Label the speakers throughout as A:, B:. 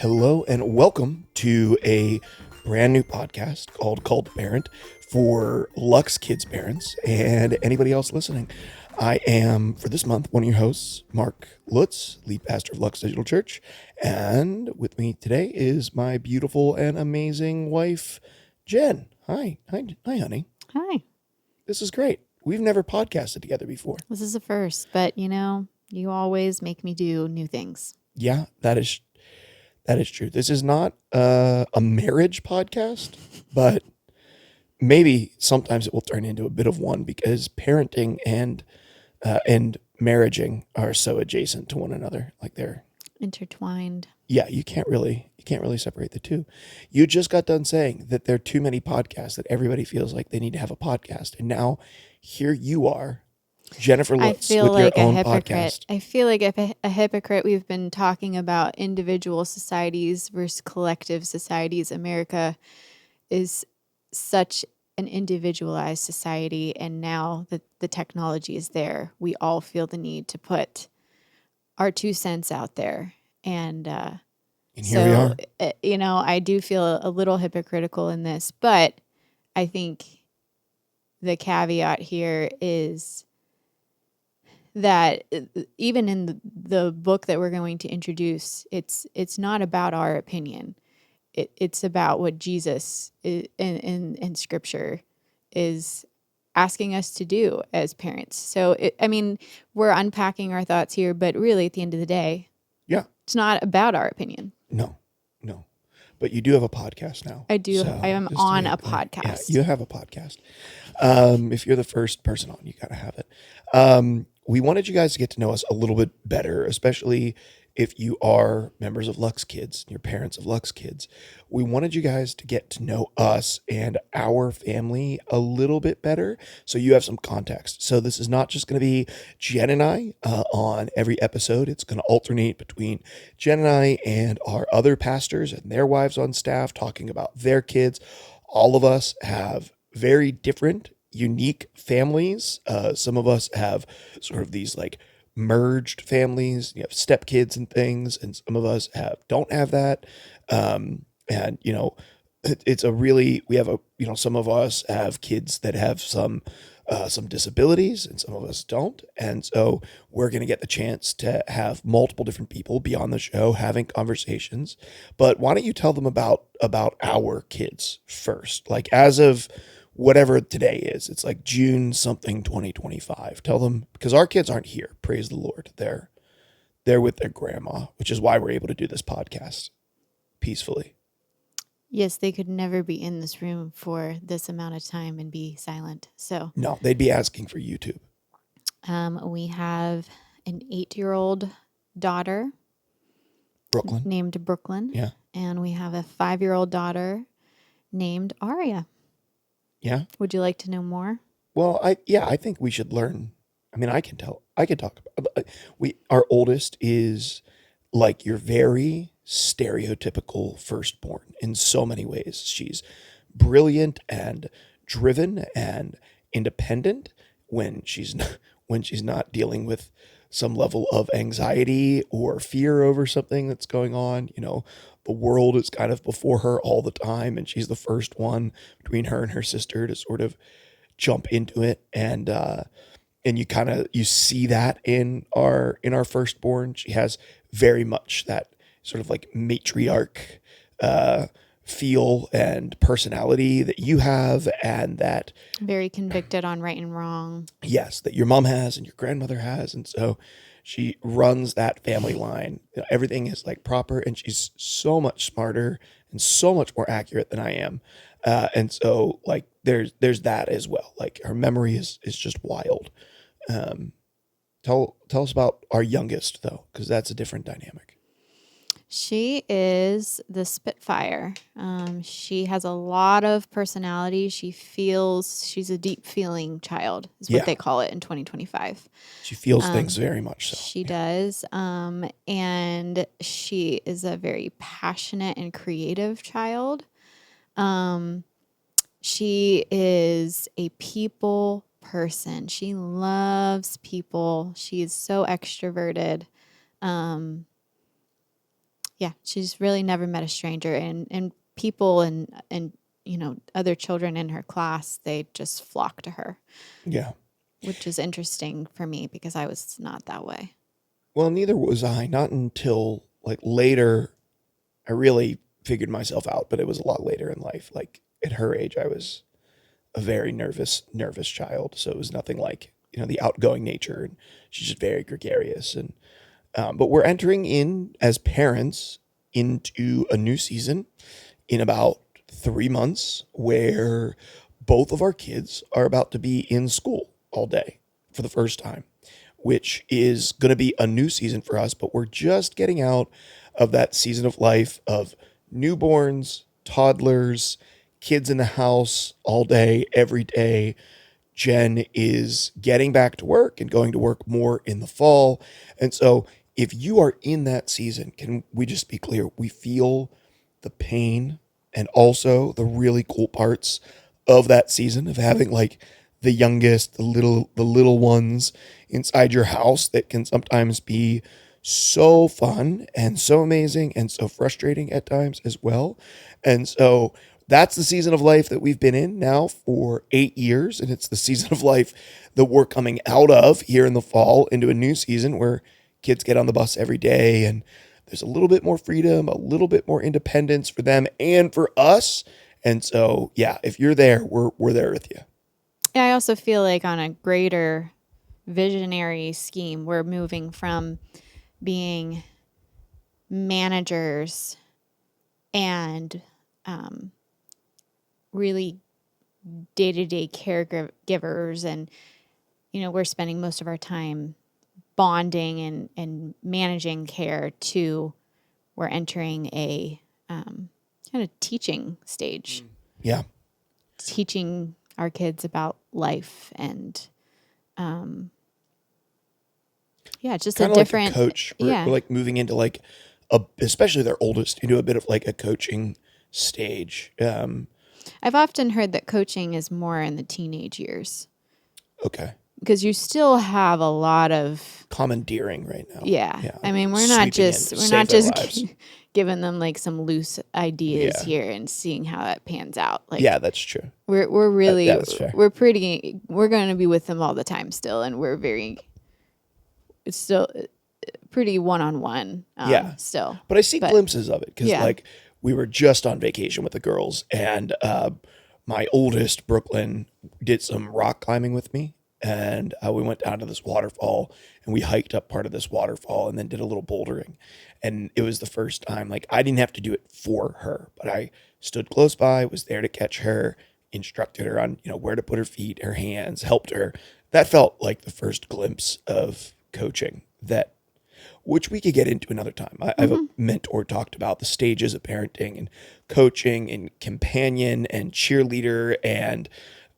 A: Hello and welcome to a brand new podcast called Called Parent for Lux Kids parents and anybody else listening. I am, for this month, one of your hosts, Mark Lutz, lead pastor of Lux Digital Church. And with me today is my beautiful and amazing wife, Jenn. Hi, honey.
B: Hi.
A: This is great. We've never podcasted together before.
B: This is a first, but you always make me do new things.
A: Yeah, that is true. This is not a marriage podcast, but maybe sometimes it will turn into a bit of one because parenting and marriaging are so adjacent to one another. Like they're
B: Intertwined.
A: yeah, you can't really separate the two. You just got done saying that there are too many podcasts, that everybody feels like they need to have a podcast, and now here you are, Jennifer Lutz,
B: I feel
A: with
B: like
A: your
B: a
A: own
B: hypocrite.
A: podcast.
B: I feel like a hypocrite. We've been talking about individual societies versus collective societies. America is such an individualized society, and now that the technology is there, we all feel the need to put our 2 cents out there. And
A: Here we are.
B: I do feel a little hypocritical in this, but I think the caveat here is that even in the book that we're going to introduce, it's not about our opinion. It's about what Jesus in Scripture is asking us to do as parents. So, we're unpacking our thoughts here, but really, at the end of the day,
A: Yeah.
B: it's not about our opinion.
A: No. But you do have a podcast now.
B: I do.
A: So
B: I am
A: just to
B: on
A: make
B: a
A: it clear.
B: podcast.
A: Yeah, you have a podcast. If you're the first person on, you got to have it. We wanted you guys to get to know us a little bit better, especially if you are members of Lux Kids, your parents of Lux Kids. We wanted you guys to get to know us and our family a little bit better so you have some context. So this is not just going to be Jenn and I on every episode. It's going to alternate between Jenn and I and our other pastors and their wives on staff talking about their kids. All of us have very different, unique families. Some of us have sort of these like merged families, you have stepkids and things, and some of us don't have that. And it's a really, we have some of us have kids that have some disabilities and some of us don't. And so we're going to get the chance to have multiple different people be on the show having conversations. But why don't you tell them about our kids first? Like as of whatever today is, it's like June something 2025. Tell them, because our kids aren't here. Praise the Lord. They're with their grandma, which is why we're able to do this podcast peacefully.
B: Yes, they could never be in this room for this amount of time and be silent. So
A: no, they'd be asking for YouTube.
B: We have an 8-year-old daughter,
A: Brooklyn,
B: named Brooklyn.
A: Yeah.
B: And we have a 5-year-old daughter named Aria.
A: Yeah.
B: Would you like to know more?
A: Well, I think we should learn. I mean, I can talk about. Our oldest is like your very stereotypical firstborn in so many ways. She's brilliant and driven and independent when she's not dealing with some level of anxiety or fear over something that's going on. The world is kind of before her all the time, and she's the first one between her and her sister to sort of jump into it. And you see that in our firstborn. She has very much that sort of like matriarch feel and personality that you have, and that
B: very convicted on right and wrong.
A: Yes, that your mom has and your grandmother has. And so she runs that family line. Everything is like proper, and she's so much smarter and so much more accurate than I am. And so like there's that as well. Like her memory is just wild. Tell us about our youngest though, because that's a different dynamic.
B: She is the Spitfire. She has a lot of personality. She's a deep feeling child, is what they call it in 2025.
A: She feels things very much so.
B: She does. And she is a very passionate and creative child. She is a people person. She loves people. She is so extroverted. Yeah, she's really never met a stranger, and people and other children in her class, they just flock to her,
A: Yeah.
B: which is interesting for me because I was not that way.
A: Well, neither was I. Not until like later, I really figured myself out, but it was a lot later in life. Like at her age, I was a very nervous child. So it was nothing like, the outgoing nature. And she's just very gregarious. And, but we're entering in as parents into a new season in about 3 months where both of our kids are about to be in school all day for the first time, which is going to be a new season for us, but we're just getting out of that season of life of newborns, toddlers, kids in the house all day, every day. Jenn is getting back to work and going to work more in the fall. And so, if you are in that season, can we just be clear? We feel the pain and also the really cool parts of that season of having like the youngest, the little ones inside your house that can sometimes be so fun and so amazing and so frustrating at times as well. And so that's the season of life that we've been in now for 8 years. And it's the season of life that we're coming out of here in the fall into a new season where kids get on the bus every day and there's a little bit more freedom, a little bit more independence for them and for us. And so, yeah, if you're there, we're there with you.
B: Yeah, I also feel like on a greater visionary scheme, we're moving from being managers and really day-to-day caregivers, and we're spending most of our time bonding and managing care, to we're entering a kind of teaching stage,
A: Yeah.
B: teaching our kids about life and yeah, just
A: Kind
B: a
A: of like a
B: different
A: coach. We're
B: yeah.
A: like moving into like especially their oldest, into a bit of like a coaching stage.
B: I've often heard that coaching is more in the teenage years
A: Okay.
B: because you still have a lot of
A: Commandeering right now.
B: yeah.
A: Yeah.
B: I mean, we're not
A: Sweeping in
B: just
A: to
B: we're not
A: save their
B: just
A: lives.
B: giving them like some loose ideas
A: Yeah.
B: here and seeing how that pans out. Like
A: Yeah, that's true.
B: we're really
A: That is fair.
B: we're going to be with them all the time still, and we're very it's still pretty one-on-one
A: Yeah.
B: still.
A: But I see
B: But
A: glimpses of it because
B: yeah.
A: like we were just on vacation with the girls and my oldest, Brooklyn, did some rock climbing with me. And we went down to this waterfall and we hiked up part of this waterfall and then did a little bouldering. And it was the first time, like, I didn't have to do it for her, but I stood close by, was there to catch her, instructed her on, where to put her feet, her hands, helped her. That felt like the first glimpse of coaching which we could get into another time. I've a mentor talked about the stages of parenting and coaching and companion and cheerleader. And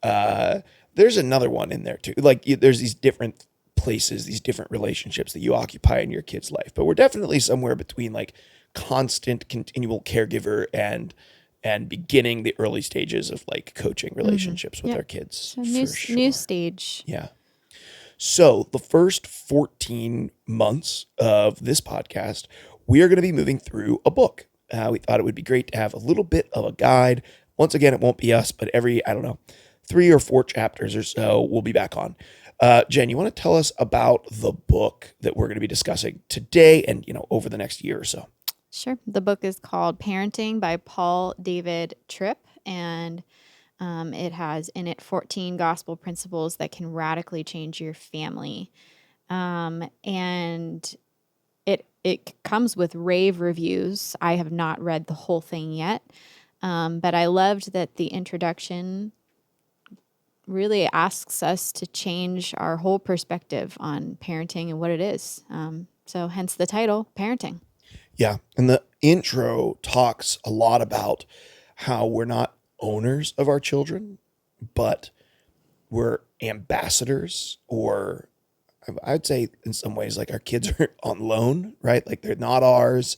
A: there's another one in there too. Like there's these different places, these different relationships that you occupy in your kid's life. But we're definitely somewhere between like constant, continual caregiver and beginning the early stages of like coaching relationships with
B: Yep.
A: our kids.
B: So
A: For sure.
B: new stage.
A: Yeah. So, the first 14 months of this podcast, we are going to be moving through a book. We thought it would be great to have a little bit of a guide. Once again, it won't be us, but every, 3 or 4 chapters or so, we'll be back on. Jenn, you want to tell us about the book that we're going to be discussing today and, over the next year or so?
B: Sure. The book is called Parenting by Paul David Tripp, and it has in it 14 gospel principles that can radically change your family. And it comes with rave reviews. I have not read the whole thing yet, but I loved that the introduction really asks us to change our whole perspective on parenting and what it is. So hence the title, Parenting.
A: Yeah. And the intro talks a lot about how we're not owners of our children, but we're ambassadors, or I'd say in some ways like our kids are on loan, right? Like they're not ours,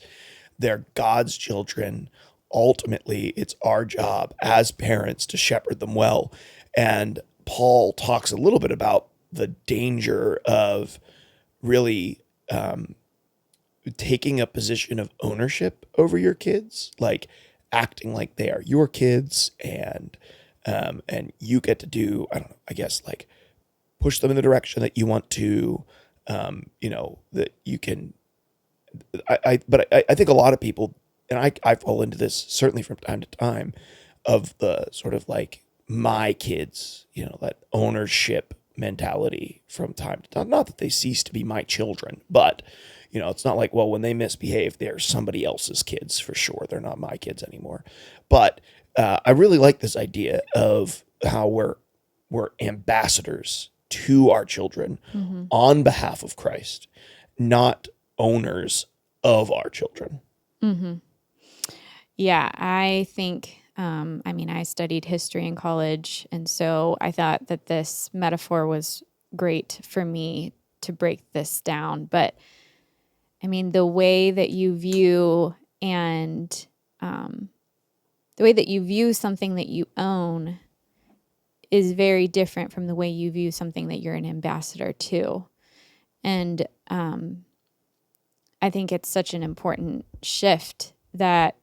A: they're God's children. Ultimately, it's our job as parents to shepherd them well. And Paul talks a little bit about the danger of really taking a position of ownership over your kids, like acting like they are your kids, and you get to do, I don't know, I guess like push them in the direction that you want to, that you can. But I think a lot of people, and I fall into this certainly from time to time, of the sort of like my kids, that ownership mentality from time to time. Not that they cease to be my children, but it's not like, well, when they misbehave, they're somebody else's kids for sure. They're not my kids anymore. But I really like this idea of how we're ambassadors to our children on behalf of Christ, not owners of our children.
B: Yeah, I think, I studied history in college, and so I thought that this metaphor was great for me to break this down. But the way that you view something that you own is very different from the way you view something that you're an ambassador to. And I think it's such an important shift that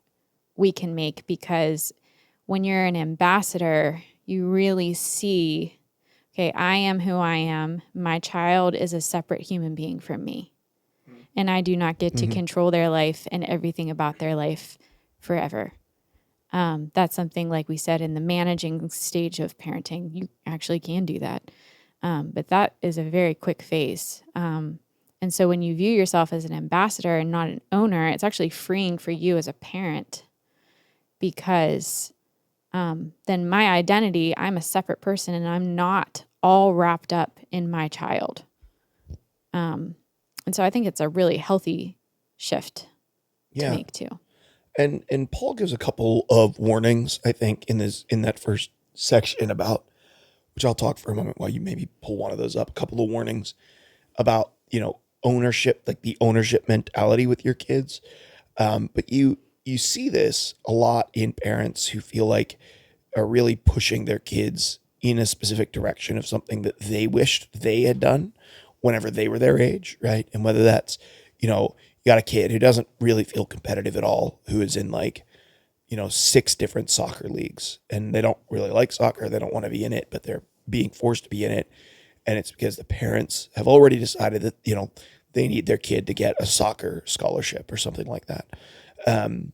B: we can make, because when you're an ambassador, you really see, okay, I am who I am. My child is a separate human being from me. And I do not get to control their life and everything about their life forever. That's something, like we said, in the managing stage of parenting, you actually can do that. But that is a very quick phase. And so when you view yourself as an ambassador and not an owner, it's actually freeing for you as a parent, because then my identity, I'm a separate person and I'm not all wrapped up in my child. And so I think it's a really healthy shift to make too.
A: And Paul gives a couple of warnings, I think, in that first section about, which I'll talk for a moment while you maybe pull one of those up, a couple of warnings about, ownership, like the ownership mentality with your kids. But you see this a lot in parents who feel like are really pushing their kids in a specific direction of something that they wished they had done whenever they were their age, right? And whether that's, you got a kid who doesn't really feel competitive at all, who is in 6 different soccer leagues, and they don't really like soccer. They don't want to be in it, but they're being forced to be in it. And it's because the parents have already decided that, they need their kid to get a soccer scholarship or something like that. And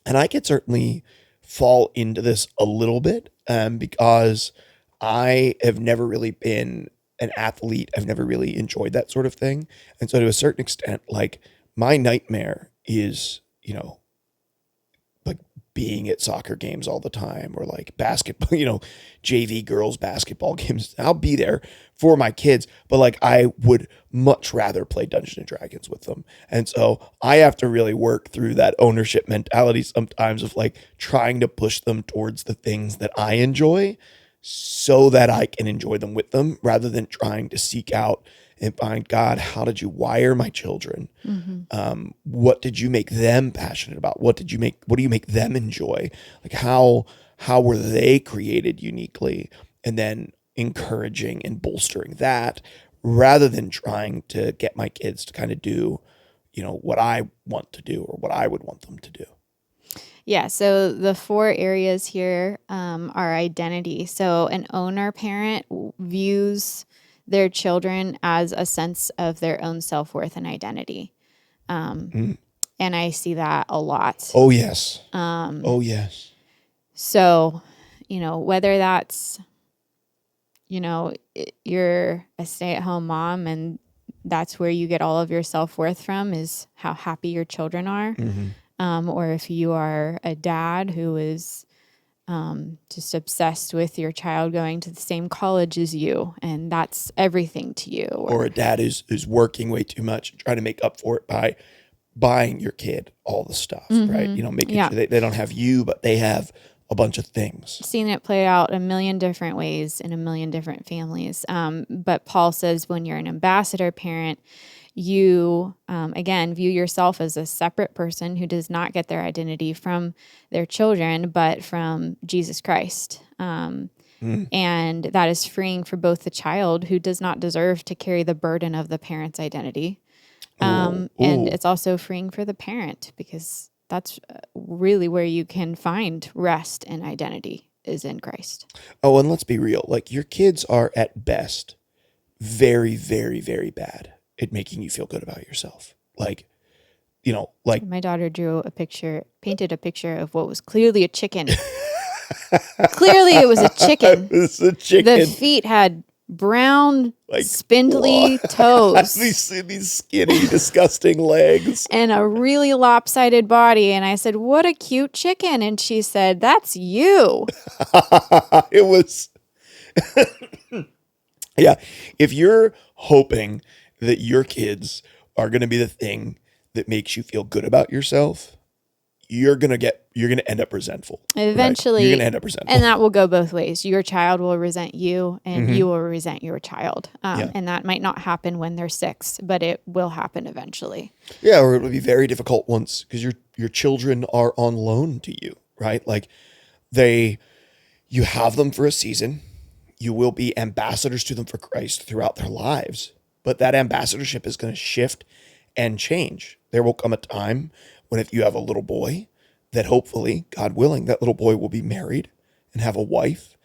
A: I could certainly fall into this a little bit, because I have never really been an athlete. I've never really enjoyed that sort of thing. And so to a certain extent, like my nightmare is, like being at soccer games all the time, or like basketball, JV girls basketball games. I'll be there for my kids, but like I would much rather play Dungeons and Dragons with them. And so I have to really work through that ownership mentality sometimes of like trying to push them towards the things that I enjoy so that I can enjoy them with them, rather than trying to seek out and find, God, how did you wire my children? What did you make them passionate about? What do you make them enjoy? Like how were they created uniquely? And then encouraging and bolstering that, rather than trying to get my kids to kind of do, what I want to do or what I would want them to do.
B: Yeah, so the 4 areas here are identity. So an owner parent views their children as a sense of their own self-worth and identity. And I see that a lot.
A: Oh, yes. Oh, yes.
B: So, whether that's, you're a stay-at-home mom and that's where you get all of your self-worth from, is how happy your children are. Or if you are a dad who is just obsessed with your child going to the same college as you, and that's everything to you.
A: Or a dad who's working way too much and trying to make up for it by buying your kid all the stuff, right? Making sure they don't have you, but they have a bunch of things.
B: Seen it play out a million different ways in a million different families. But Paul says when you're an ambassador parent, you, again, view yourself as a separate person who does not get their identity from their children, but from Jesus Christ. And that is freeing for both the child, who does not deserve to carry the burden of the parent's identity, And it's also freeing for the parent, because that's really where you can find rest and identity, is in Christ.
A: Oh, and let's be real. Like, your kids are at best very, very, very bad at making you feel good about yourself. Like, like
B: My daughter painted a picture of what was clearly a chicken. Clearly it was a chicken.
A: it's a chicken.
B: The feet had brown,
A: Like,
B: spindly toes.
A: these skinny, disgusting legs.
B: And a really lopsided body. And I said, "What a cute chicken." And she said, "That's you."
A: It was, yeah. If you're hoping that your kids are going to be the thing that makes you feel good about yourself, you're going to end up resentful.
B: Eventually,
A: right? You're going to end up resentful.
B: And that will go both ways. Your child will resent you, and you will resent your child. And that might not happen when they're 6, but it will happen eventually.
A: Yeah, or it'll be very difficult once, because your children are on loan to you, right? Like, you have them for a season. You will be ambassadors to them for Christ throughout their lives, but that ambassadorship is going to shift and change. There will come a time when, if you have a little boy, that hopefully, God willing, that little boy will be married and have a wife,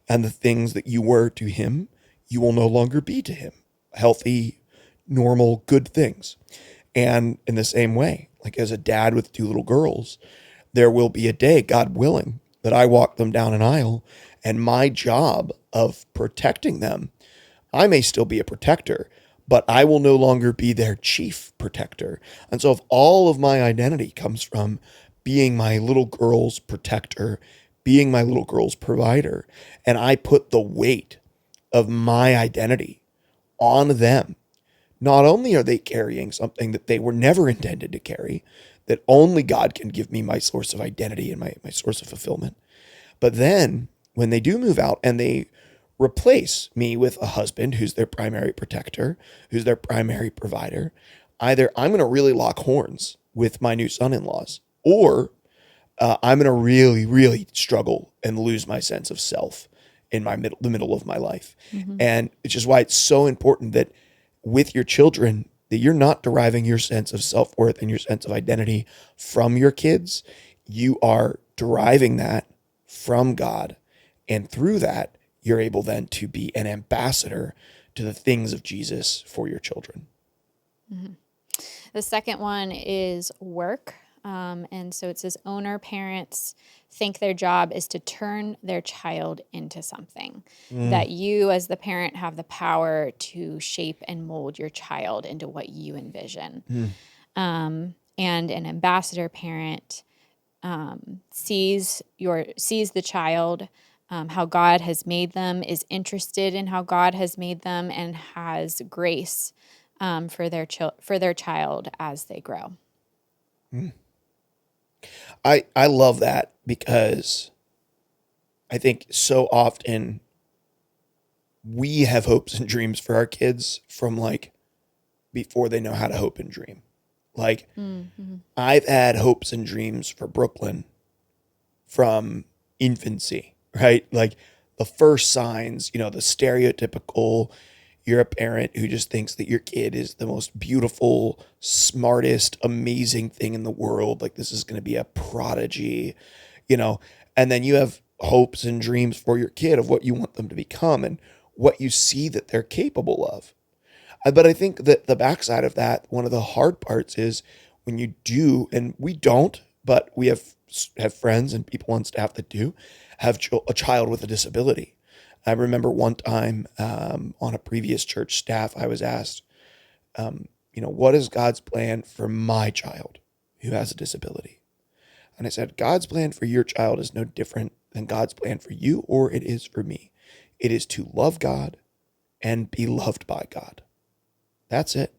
A: and the things that you were to him, you will no longer be to him. Healthy, normal, good things. And in the same way, like, as a dad with 2 little girls, there will be a day, God willing, that I walk them down an aisle, and my job of protecting them, I may still be a protector, but I will no longer be their chief protector. And so if all of my identity comes from being my little girl's protector, being my little girl's provider, and I put the weight of my identity on them, not only are they carrying something that they were never intended to carry, that only God can give me my source of identity and my source of fulfillment, but then when they do move out and they replace me with a husband who's their primary protector, who's their primary provider, either I'm going to really lock horns with my new son-in-laws, or I'm going to really, really struggle and lose my sense of self in the middle of my life. And it's just why it's so important that with your children, that you're not deriving your sense of self-worth and your sense of identity from your kids. You are deriving that from God. And through that, you're able then to be an ambassador to the things of Jesus for your children.
B: The second one is work. And so it says, owner parents think their job is to turn their child into something, that you as the parent have the power to shape and mold your child into what you envision. And an ambassador parent sees the child, how God has made them, is interested in how God has made them, and has grace for their child as they grow.
A: I love that, because I think so often we have hopes and dreams for our kids from, like, before they know how to hope and dream. Like, I've had hopes and dreams for Brooklyn from infancy, right? Like, the first signs, the stereotypical, you're a parent who just thinks that your kid is the most beautiful, smartest, amazing thing in the world. Like, this is going to be a prodigy, and then you have hopes and dreams for your kid of what you want them to become and what you see that they're capable of. But I think that the backside of that, one of the hard parts is when you do, and we don't, but we have friends and people on staff that do, have a child with a disability. I remember one time on a previous church staff, I was asked, what is God's plan for my child who has a disability? And I said, God's plan for your child is no different than God's plan for you or it is for me. It is to love God and be loved by God. That's it.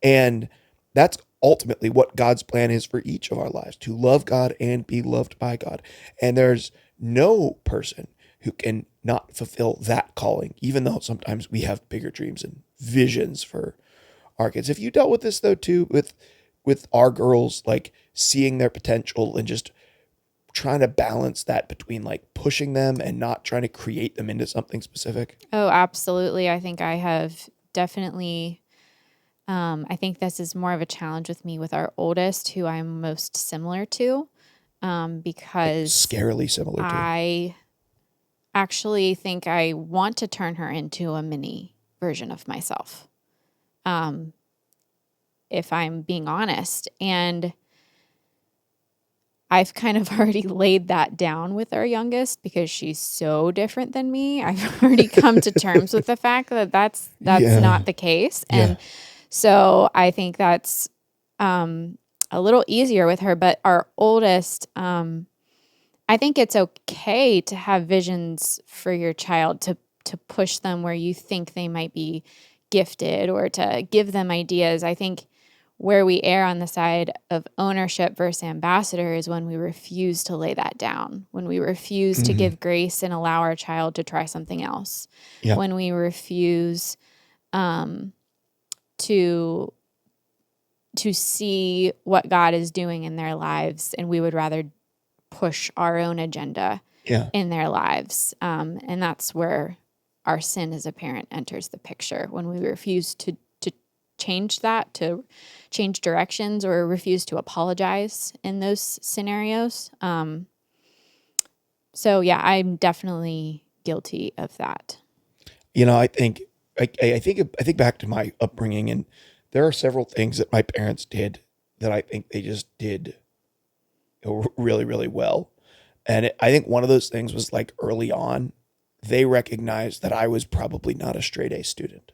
A: And that's ultimately what God's plan is for each of our lives, to love God and be loved by God. And there's no person who can not fulfill that calling, even though sometimes we have bigger dreams and visions for our kids. Have you dealt with this, though, too, with our girls, like seeing their potential and just trying to balance that between, like, pushing them and not trying to create them into something specific?
B: Oh, absolutely. I think I have definitely I think this is more of a challenge with me with our oldest, who I'm most similar to, because
A: Scarily similar to.
B: I actually think I want to turn her into a mini version of myself, if I'm being honest. And I've kind of already laid that down with our youngest because she's so different than me. I've already come to terms with the fact that that's
A: Yeah.
B: not the case. And so I think that's a little easier with her. But our oldest, I think it's okay to have visions for your child, to push them where you think they might be gifted, or to give them ideas. I think where we err on the side of ownership versus ambassador is when we refuse to lay that down, when we refuse to give grace and allow our child to try something else,
A: Yeah.
B: when we refuse to see what God is doing in their lives, and we would rather push our own agenda in their lives. And that's where our sin as a parent enters the picture, when we refuse to change that, to change directions, or refuse to apologize in those scenarios. So yeah, I'm definitely guilty of that.
A: I think back to my upbringing, and there are several things that my parents did that I think they just did really, really well. And I think one of those things was, like, early on, they recognized that I was probably not a straight A student.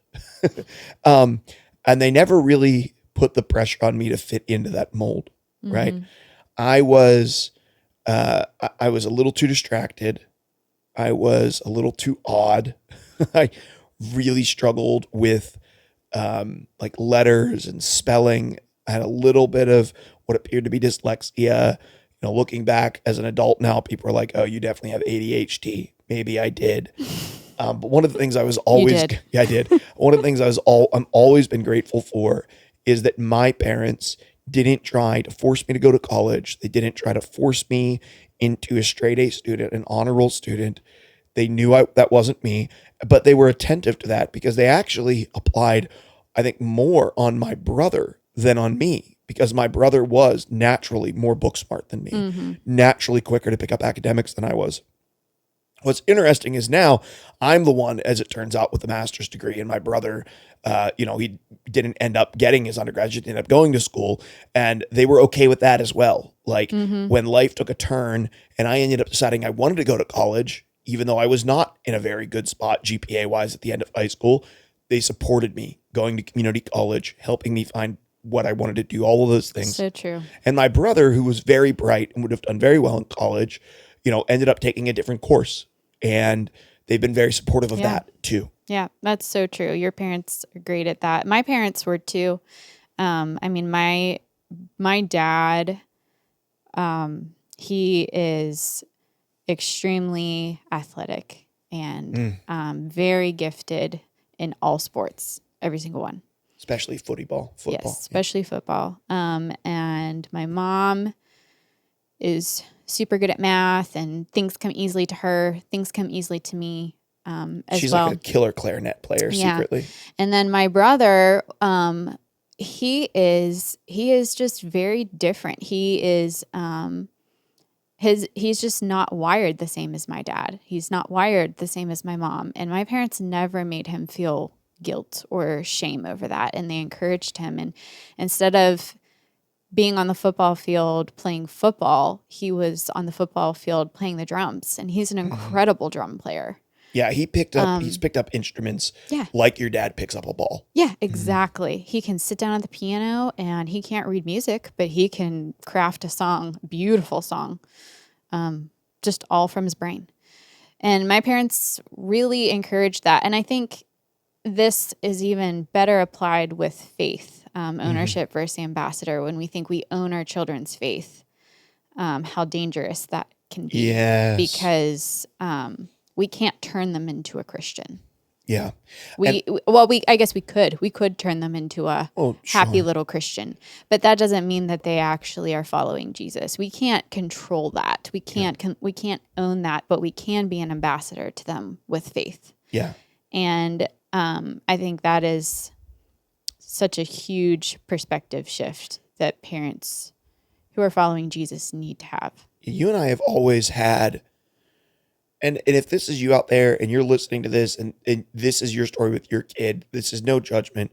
A: And they never really put the pressure on me to fit into that mold, right? I was a little too distracted. I was a little too odd. I really struggled with like letters and spelling. I had a little bit of what appeared to be dyslexia. Looking back as an adult now, people are like, "Oh, you definitely have ADHD." Maybe I did. But one of the things I was always, I did. One of the things I'm always been grateful for is that my parents didn't try to force me to go to college. They didn't try to force me into a straight A student, an honor roll student. They knew that wasn't me, but they were attentive to that because they actually applied, I think, more on my brother than on me, because my brother was naturally more book smart than me, naturally quicker to pick up academics than I was. What's interesting is now I'm the one, as it turns out, with a master's degree, and my brother, he didn't end up getting his undergraduate, ended up going to school, and they were okay with that as well. Like when life took a turn and I ended up deciding I wanted to go to college, even though I was not in a very good spot GPA wise at the end of high school, they supported me going to community college, helping me find what I wanted to do, all of those things.
B: So true.
A: And my brother, who was very bright and would have done very well in college, ended up taking a different course. And they've been very supportive of that too.
B: Yeah, that's so true. Your parents are great at that. My parents were too. I mean, my dad, he is extremely athletic and very gifted in all sports, every single one.
A: Especially football.
B: Yes, especially football. And my mom is super good at math, and things come easily to her. Things come easily to me as
A: She's
B: well.
A: Like a killer clarinet player secretly.
B: And then my brother, he is just very different. He is he's just not wired the same as my dad. He's not wired the same as my mom. And my parents never made him feel guilt or shame over that. And they encouraged him. And instead of being on the football field playing football, he was on the football field playing the drums. And he's an incredible drum player.
A: Yeah, he's picked up instruments like your dad picks up a ball.
B: Yeah, exactly. He can sit down at the piano, and he can't read music, but he can craft a song, beautiful song, just all from his brain. And my parents really encouraged that. And I think this is even better applied with faith, ownership versus ambassador. When we think we own our children's faith, how dangerous that can be.
A: Yes.
B: Because we can't turn them into a Christian.
A: Yeah.
B: I guess we could. We could turn them into a happy little Christian, but that doesn't mean that they actually are following Jesus. We can't control that. We can't we can't own that, but we can be an ambassador to them with faith.
A: Yeah.
B: And I think that is such a huge perspective shift that parents who are following Jesus need to have.
A: You and I have always had, and if this is you out there and you're listening to this and this is your story with your kid, this is no judgment,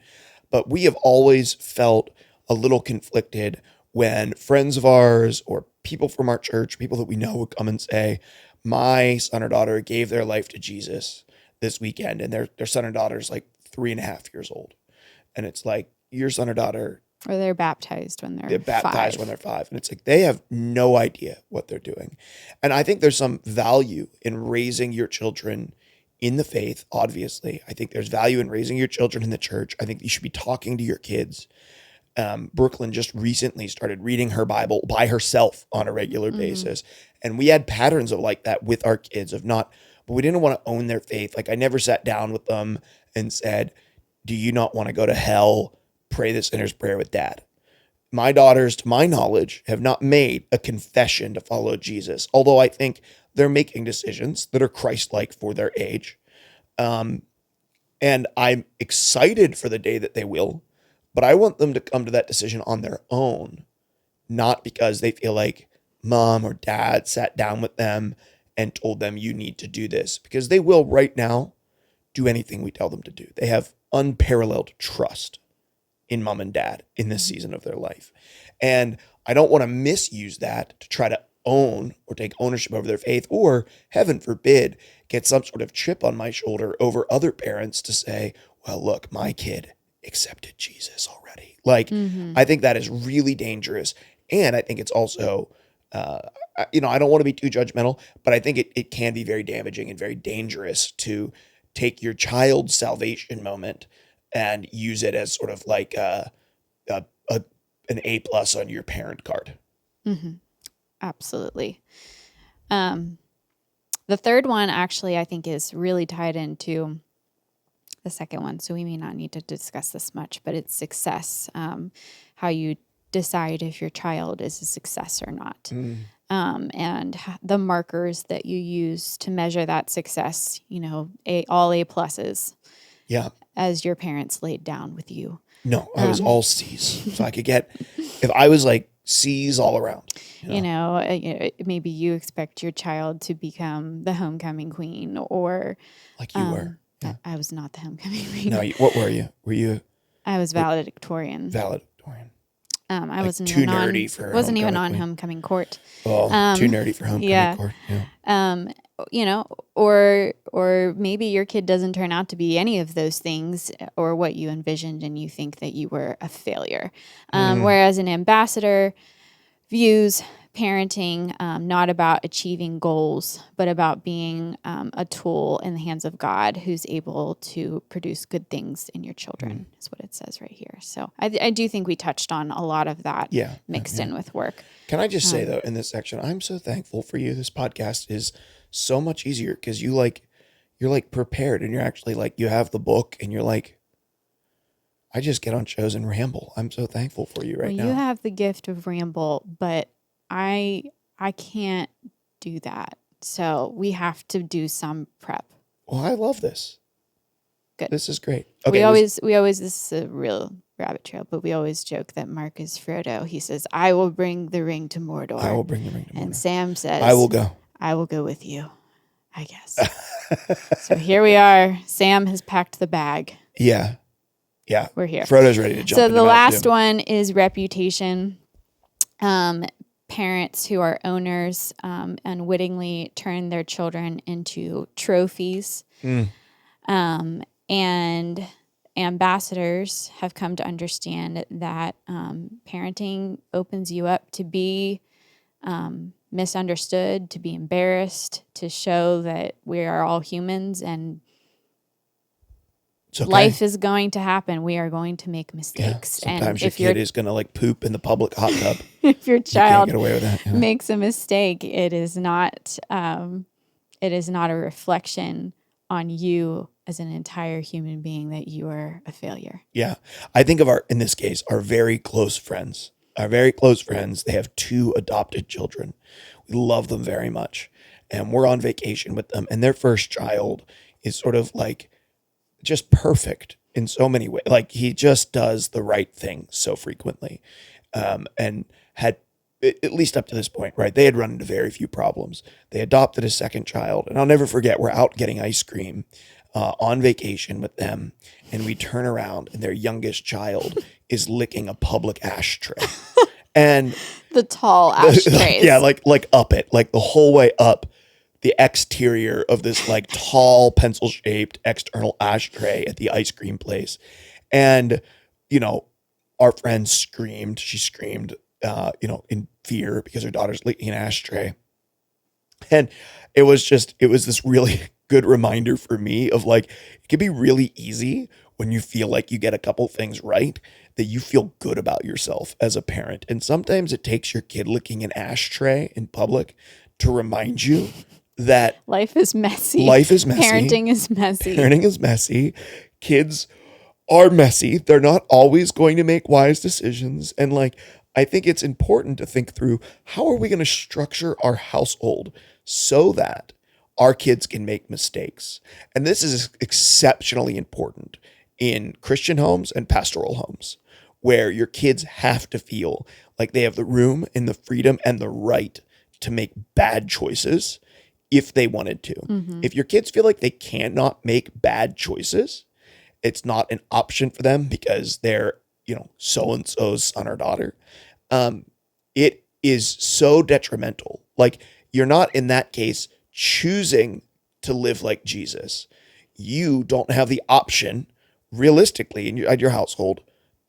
A: but we have always felt a little conflicted when friends of ours or people from our church, people that we know, would come and say, my son or daughter gave their life to Jesus this weekend, and their son or daughter's like 3.5 years old. And it's like, your son or daughter,
B: Or they're baptized when they're
A: baptized
B: 5.
A: when they're 5. And it's like, they have no idea what they're doing. And I think there's some value in raising your children in the faith, obviously. I think there's value in raising your children in the church. I think you should be talking to your kids. Brooklyn just recently started reading her Bible by herself on a regular basis. And we had patterns of like that with our kids but we didn't want to own their faith. Like, I never sat down with them and said, do you not want to go to hell? Pray the sinner's prayer with dad. My daughters, to my knowledge, have not made a confession to follow Jesus, although I think they're making decisions that are Christ-like for their age. And I'm excited for the day that they will, but I want them to come to that decision on their own, not because they feel like mom or dad sat down with them and told them, you need to do this, because they will right now do anything we tell them to do. They have unparalleled trust in mom and dad in this season of their life. And I don't want to misuse that to try to own or take ownership over their faith, or heaven forbid, get some sort of chip on my shoulder over other parents to say, well, look, my kid accepted Jesus already. Like, I think that is really dangerous. And I think it's also, I don't want to be too judgmental, but I think it can be very damaging and very dangerous to take your child's salvation moment and use it as sort of like an A+ on your parent card.
B: Absolutely. The third one actually I think is really tied into the second one, so we may not need to discuss this much, but it's success. How you decide if your child is a success or not. And the markers that you use to measure that success, all A+, as your parents laid down with you.
A: No, I was all C's. So I could get, if I was like C's all around.
B: Maybe you expect your child to become the homecoming queen, or
A: like you were.
B: Yeah. I was not the homecoming queen.
A: No, what were you? Were you?
B: I was valedictorian.
A: I wasn't
B: too
A: nerdy for
B: wasn't even on homecoming court.
A: Oh, too nerdy for homecoming court. Yeah.
B: Or maybe your kid doesn't turn out to be any of those things or what you envisioned, and you think that you were a failure. Whereas an ambassador views parenting not about achieving goals, but about being a tool in the hands of God who's able to produce good things in your children, is what it says right here. So I do think we touched on a lot of that mixed in with work.
A: Can I just say, though, in this section, I'm so thankful for you. This podcast is so much easier because you're like prepared, and you're actually like, you have the book, and you're like, I just get on shows and ramble. I'm so thankful for you now.
B: You have the gift of ramble, but I can't do that. So we have to do some prep.
A: Well, I love this.
B: Good.
A: This is great. Okay.
B: We always, this is a real rabbit trail, but we always joke that Mark is Frodo. He says, I will bring the ring to Mordor.
A: I will bring the ring to Mordor.
B: And Sam says,
A: I will go.
B: I will go with you, I guess. So here we are. Sam has packed the bag.
A: Yeah.
B: We're here.
A: Frodo's ready to jump.
B: So the last one is reputation. Parents who are owners unwittingly turn their children into trophies. And ambassadors have come to understand that parenting opens you up to be misunderstood, to be embarrassed, to show that we are all humans, and life is going to happen. We are going to make mistakes.
A: Sometimes
B: and
A: your kid is going to like poop in the public hot tub.
B: If your child
A: you can't get away with that,
B: makes a mistake, it is not a reflection on you as an entire human being that you are a failure.
A: Yeah. I think of in this case, our very close friends. They have 2 adopted children. We love them very much. And we're on vacation with them. And their first child is sort of like just perfect. in so many ways. Like, he just does the right thing so frequently, and had, at least up to this point, right? They had run into very few problems. They adopted a second child, and I'll never forget, we're out getting ice cream on vacation with them, and we turn around, and their youngest child is licking a public ashtray. And
B: The tall ashtrays.
A: yeah, like up it, like the whole way up the exterior of this like tall pencil-shaped external ashtray at the ice cream place. And, you know, our friend screamed. She screamed, in fear because her daughter's licking an ashtray. And it was this really good reminder for me of like, it can be really easy when you feel like you get a couple things right, that you feel good about yourself as a parent. And sometimes it takes your kid licking an ashtray in public to remind you that
B: life is messy. Parenting is messy.
A: Parenting is messy. Kids are messy. They're not always going to make wise decisions. And like, I think it's important to think through, how are we going to structure our household so that our kids can make mistakes? And this is exceptionally important in Christian homes and pastoral homes, where your kids have to feel like they have the room and the freedom and the right to make bad choices if they wanted to.
B: Mm-hmm.
A: If your kids feel like they cannot make bad choices, it's not an option for them because they're, so-and-so's son or daughter. It is so detrimental. Like, you're not in that case choosing to live like Jesus. You don't have the option realistically in your household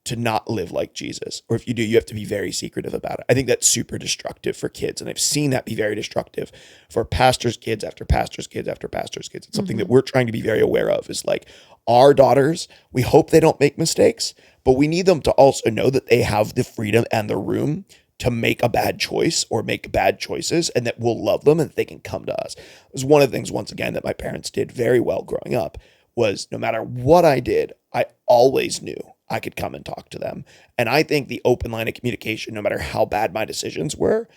A: to not live like Jesus. Or if you do, you have to be very secretive about it. I think that's super destructive for kids. And I've seen that be very destructive for pastors' kids after pastors' kids after pastors' kids. It's something that we're trying to be very aware of, is like, our daughters, we hope they don't make mistakes, but we need them to also know that they have the freedom and the room to make a bad choice or make bad choices, and that we'll love them and that they can come to us. It was one of the things, once again, that my parents did very well growing up, was no matter what I did, I always knew I could come and talk to them. And I think the open line of communication, no matter how bad my decisions were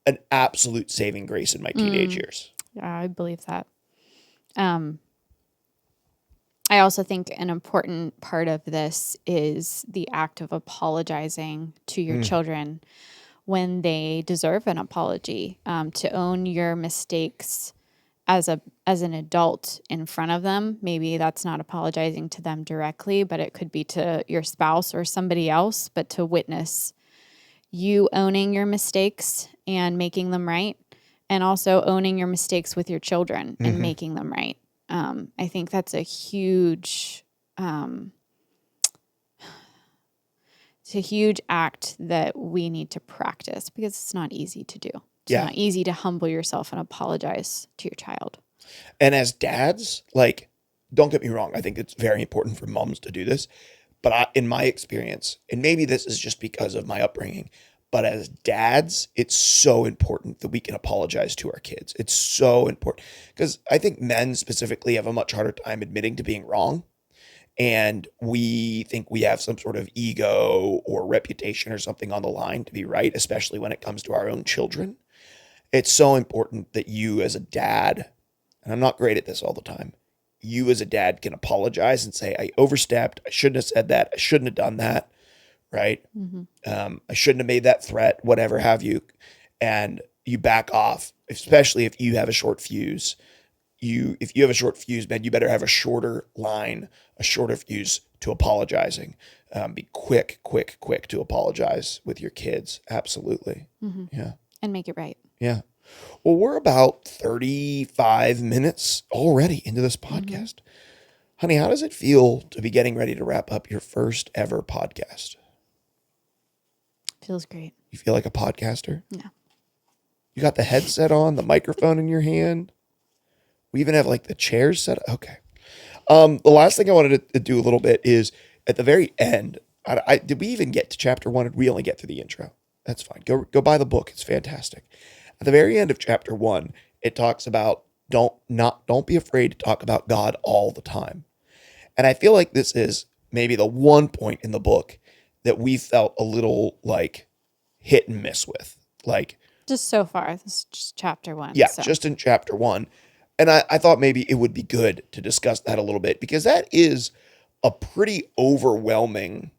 A: an absolute saving grace in my teenage years.
B: Yeah, I believe that. I also think an important part of this is the act of apologizing to your children when they deserve an apology, to own your mistakes as an adult in front of them. Maybe that's not apologizing to them directly, but it could be to your spouse or somebody else, but to witness you owning your mistakes and making them right, and also owning your mistakes with your children and making them right. I think that's a huge, it's a huge act that we need to practice, because it's not easy to do. It's not easy to humble yourself and apologize to your child.
A: And as dads, like, don't get me wrong, I think it's very important for moms to do this. But in my experience, and maybe this is just because of my upbringing, but as dads, it's so important that we can apologize to our kids. It's so important, because I think men specifically have a much harder time admitting to being wrong. And we think we have some sort of ego or reputation or something on the line to be right, especially when it comes to our own children. It's so important that you as a dad, and I'm not great at this all the time, you as a dad can apologize and say, I overstepped. I shouldn't have said that. I shouldn't have done that. Right? I shouldn't have made that threat, whatever have you. And you back off, especially if you have a short fuse. If you have a short fuse, man, you better have a shorter line, a shorter fuse to apologizing. Be quick to apologize with your kids. Absolutely. Yeah.
B: And make it right.
A: Yeah. Well, we're about 35 minutes already into this podcast. Honey, how does it feel to be getting ready to wrap up your first ever podcast?
B: Feels great.
A: You feel like a podcaster?
B: Yeah.
A: You got the headset on, the microphone in your hand. We even have like the chairs set up. Okay. The last thing I wanted to do a little bit is at the very end. Did we even get to chapter 1? Or did we only get through the intro? That's fine. Go buy the book. It's fantastic. At the very end of chapter 1, it talks about don't be afraid to talk about God all the time. And I feel like this is maybe the one point in the book that we felt a little like hit and miss with. Like,
B: just so far, this is just chapter 1.
A: Yeah, so. Just in chapter 1. And I thought maybe it would be good to discuss that a little bit, because that is a pretty overwhelming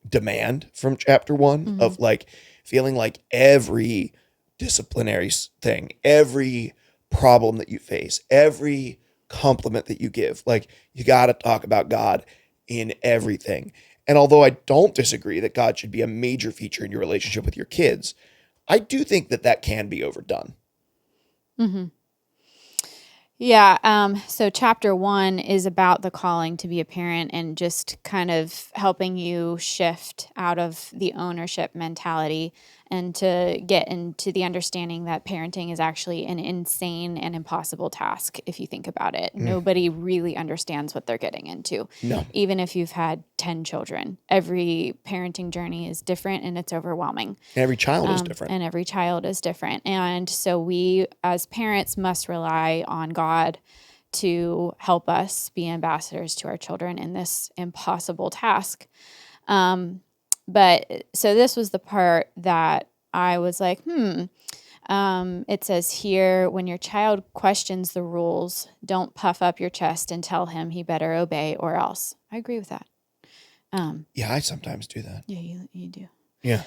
A: demand from chapter 1 of like feeling like every disciplinary thing, every problem that you face, every compliment that you give, like you got to talk about God in everything. And although I don't disagree that God should be a major feature in your relationship with your kids, I do think that that can be overdone.
B: Yeah. So chapter 1 is about the calling to be a parent and just kind of helping you shift out of the ownership mentality and to get into the understanding that parenting is actually an insane and impossible task if you think about it. Nobody really understands what they're getting into.
A: No.
B: Even if you've had 10 children, every parenting journey is different and it's overwhelming.
A: And every child is different.
B: And every child is different. And so we as parents must rely on God to help us be ambassadors to our children in this impossible task. But so this was the part that I was like, it says here, when your child questions the rules, don't puff up your chest and tell him he better obey or else. I agree with that.
A: Yeah, I sometimes do that.
B: Yeah, you do.
A: Yeah.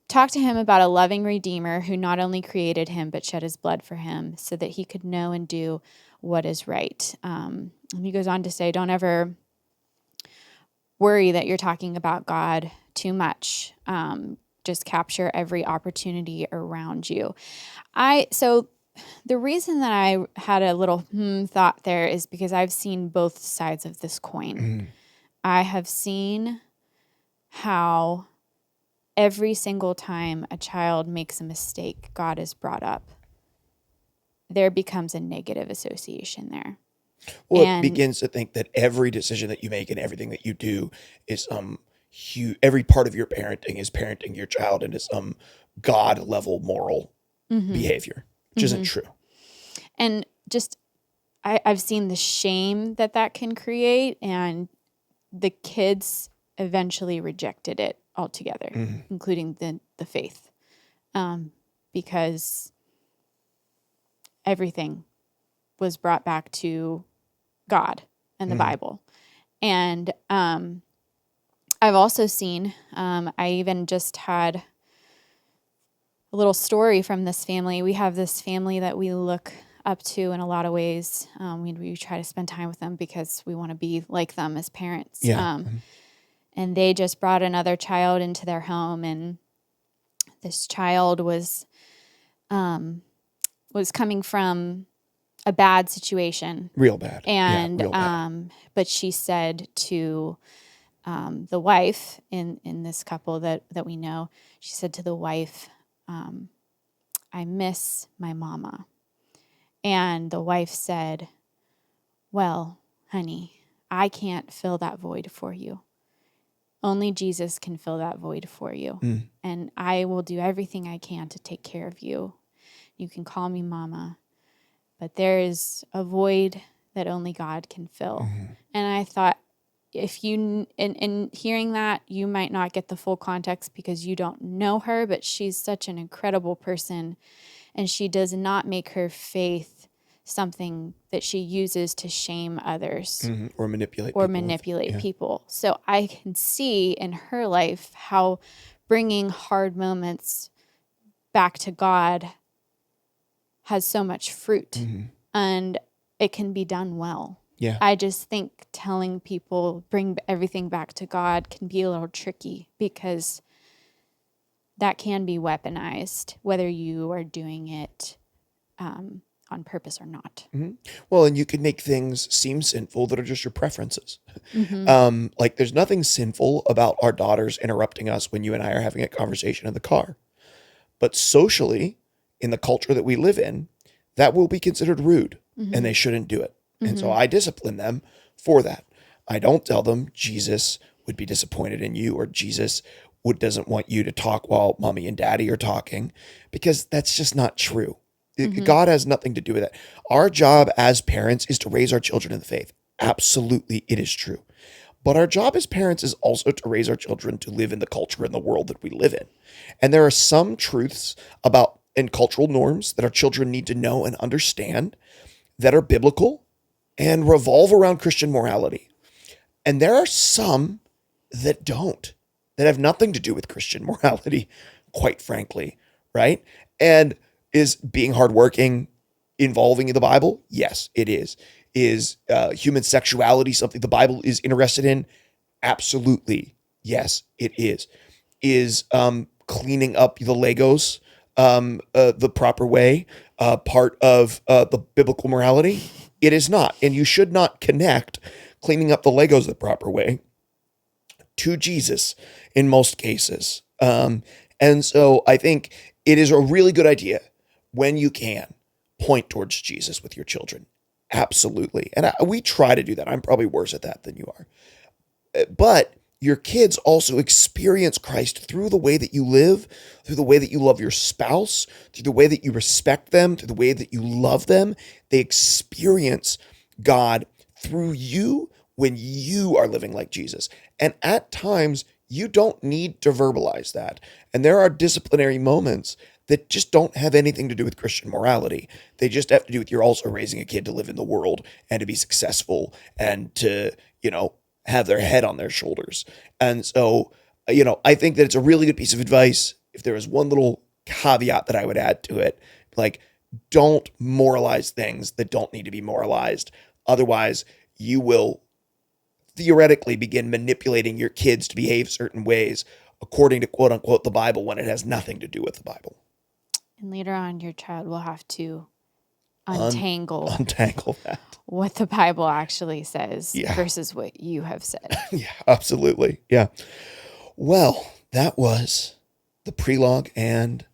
B: Talk to him about a loving Redeemer who not only created him, but shed his blood for him so that he could know and do what is right. And he goes on to say, don't ever worry that you're talking about God too much. Just capture every opportunity around you. So the reason that I had a little thought there is because I've seen both sides of this coin. I have seen how every single time a child makes a mistake, God is brought up. There becomes a negative association there.
A: Well, it begins to think that every decision that you make and everything that you do is every part of your parenting is parenting your child into some God level moral behavior, which isn't true.
B: And just I've seen the shame that can create, and the kids eventually rejected it altogether, including the faith, because everything was brought back to God and the Bible. And I've also seen, I even just had a little story from this family. We have this family that we look up to in a lot of ways. We try to spend time with them because we want to be like them as parents.
A: Yeah.
B: And they just brought another child into their home, and this child was coming from a bad situation.
A: Real bad.
B: And
A: real bad.
B: But she said to the wife in this couple that we know, she said to the wife, I miss my mama. And the wife said, well, honey, I can't fill that void for you. Only Jesus can fill that void for you. And I will do everything I can to take care of you. You can call me mama, but there is a void that only God can fill. And I thought, if you, in hearing that, you might not get the full context because you don't know her, but she's such an incredible person, and she does not make her faith something that she uses to shame others
A: or manipulate
B: people. So I can see in her life how bringing hard moments back to God has so much fruit, and it can be done well.
A: Yeah.
B: I just think telling people bring everything back to God can be a little tricky because that can be weaponized, whether you are doing it on purpose or not.
A: Well, and you can make things seem sinful that are just your preferences. Like there's nothing sinful about our daughters interrupting us when you and I are having a conversation in the car. But socially, in the culture that we live in, that will be considered rude and they shouldn't do it. And so I discipline them for that. I don't tell them Jesus would be disappointed in you or Jesus doesn't want you to talk while mommy and daddy are talking, because that's just not true. God has nothing to do with that. Our job as parents is to raise our children in the faith. Absolutely, it is true. But our job as parents is also to raise our children to live in the culture and the world that we live in. And there are some truths about and cultural norms that our children need to know and understand that are biblical and revolve around Christian morality. And there are some that don't, that have nothing to do with Christian morality, quite frankly, right? And is being hardworking involving in the Bible? Yes, it is. Is human sexuality something the Bible is interested in? Absolutely. Yes, it is. Is cleaning up the Legos the proper way part of the biblical morality? It is not. And you should not connect cleaning up the Legos the proper way to Jesus in most cases. And so I think it is a really good idea when you can point towards Jesus with your children. Absolutely. And we try to do that. I'm probably worse at that than you are. But your kids also experience Christ through the way that you live, through the way that you love your spouse, through the way that you respect them, through the way that you love them. They experience God through you when you are living like Jesus. And at times, you don't need to verbalize that. And there are disciplinary moments that just don't have anything to do with Christian morality. They just have to do with you're also raising a kid to live in the world and to be successful and to, have their head on their shoulders. And so, I think that it's a really good piece of advice. If there was one little caveat that I would add to it, like, don't moralize things that don't need to be moralized. Otherwise, you will theoretically begin manipulating your kids to behave certain ways according to quote unquote the Bible when it has nothing to do with the Bible.
B: And later on, your child will have to untangle
A: that.
B: What the Bible actually says
A: Yeah.
B: versus what you have said.
A: Yeah, absolutely. Yeah. Well, that was the prelogue and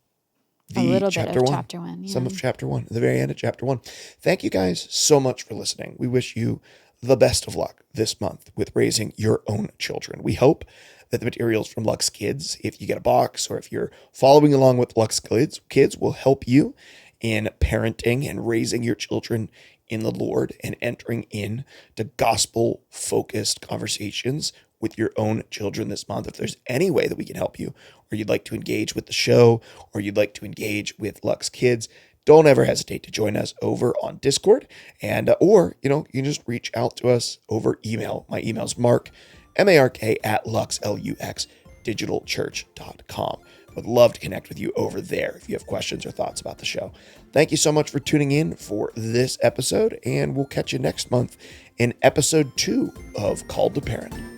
B: A little
A: chapter
B: bit of
A: one.
B: chapter 1. Yeah.
A: Some of chapter 1, the very end of chapter 1. Thank you guys so much for listening. We wish you the best of luck this month with raising your own children. We hope that the materials from Lux Kids, if you get a box or if you're following along with Lux Kids, will help you in parenting and raising your children in the Lord and entering in to gospel-focused conversations with your own children this month. If there's any way that we can help you, or you'd like to engage with the show, or you'd like to engage with Lux Kids, don't ever hesitate to join us over on Discord, and or you can just reach out to us over email. My email's Mark, M-A-R-K @Lux, L-U-X, digitalchurch.com. Would love to connect with you over there if you have questions or thoughts about the show. Thank you so much for tuning in for this episode, and we'll catch you next month in episode 2 of Called to Parent.